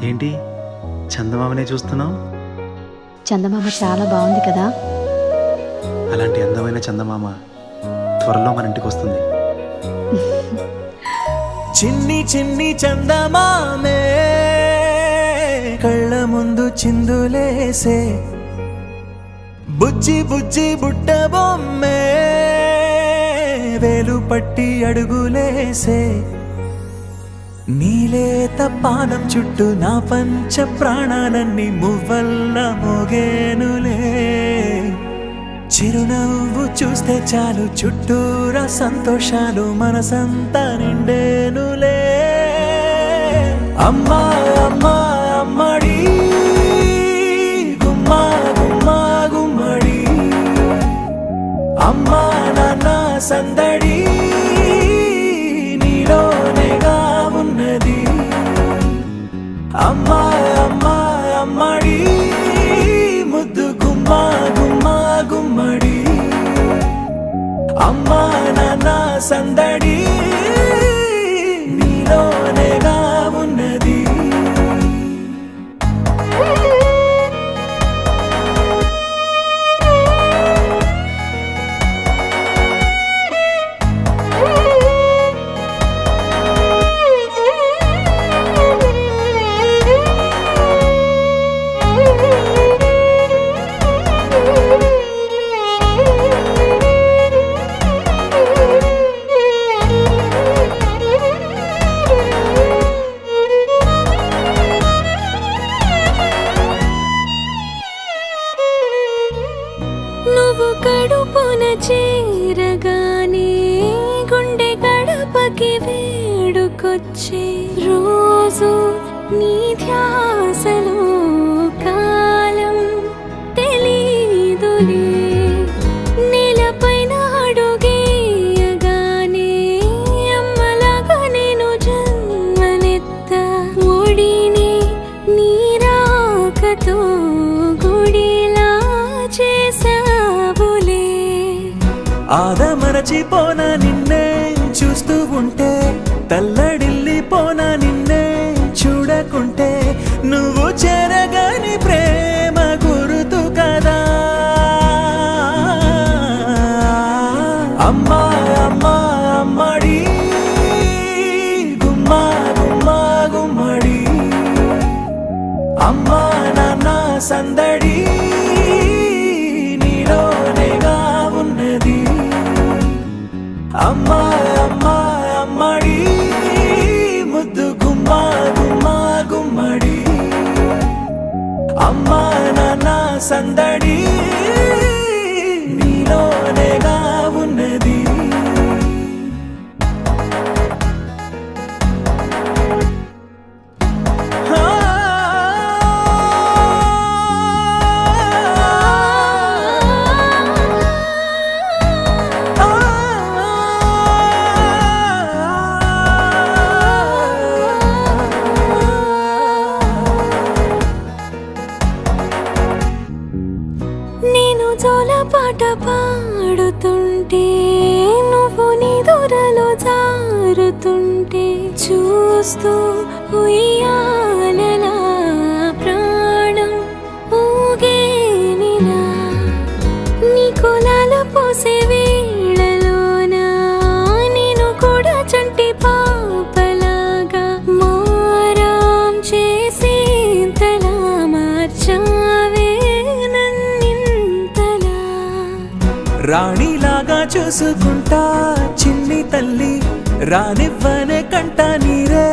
ఏంటి చందమామనే చూస్తున్నావు? చందమామ చాలా బాగుంది కదా. అలాంటి అందమైన చందమామ త్వరలో మన ఇంటికి వస్తుంది. చిన్ని చిన్ని చందమామే కళ్ళ ముందు చిందులేసే, బుజ్జి బుజ్జి బుట్ట బొమ్మే వేలు పట్టి అడుగులేసే, నీలేత పానం చుట్టూ నా పంచ ప్రాణాలన్నీ మువ్వల్ల మోగేనులే, చిరునవ్వు చూస్తే చాలు చుట్టూరా సంతోషాలు మనసంతా నిండేనులే. అమ్మా అమ్మా అమ్మడి గుమ్మా గుమ్మా గుమ్మడి, అమ్మా నాన్న సందడి నీలోనేగా ఉన్నది. అమ్మా అమ్మా అమ్మడి ముద్దు గుమ్మా గుమ్మా గుమ్మడి, అమ్మా నాన్న సందడి నీలోనేగా ఉన్నది. నువ్వు కడుపున చేరగానే గుండె గడపకి వేడుకొచ్చే, రోజు నీ ధ్యాసలో కాలం తెలీదులే. నేలపైన అడుగేయగానే అమ్మలాగా నేను జన్మనెత్త, ఒడిని నీ రాకతో గుడిలా చేసావులే. ఆదమరచిపోనా నిన్నే చూస్తూ ఉంటే, తల్లడిల్లిపోనా నిన్నే చూడకుంటే, నువ్వు చెరగని ప్రేమ గురుతు కదా. అమ్మా అమ్మా అమ్మడి గుమ్మా గుమ్మా గుమ్మడి, అమ్మా నాన్న సందడి నీలోనేగా ఉన్నది. అమ్మా అమ్మా అమ్మడి ముద్దు గుమ్మా గుమ్మా గుమ్మడి, అమ్మా నాన్న సందడి నీలోనేగా ఉన్నది. నేను జోలపాట పాడుతుంటే, నువ్వు నీ దూరలో జారుతుంటే, చూస్తూ ఉయ్యాలలా ప్రాణం ఊగేనిలా. నీ కులాల పోసే వేళలోన నేను కూడా చంటి పాపలాగా మారాం చేసేంతలా మార్చావే. రాణిలాగా చూసుకుంటా చిన్ని తల్లి, రానివ్వనే కంట నీరే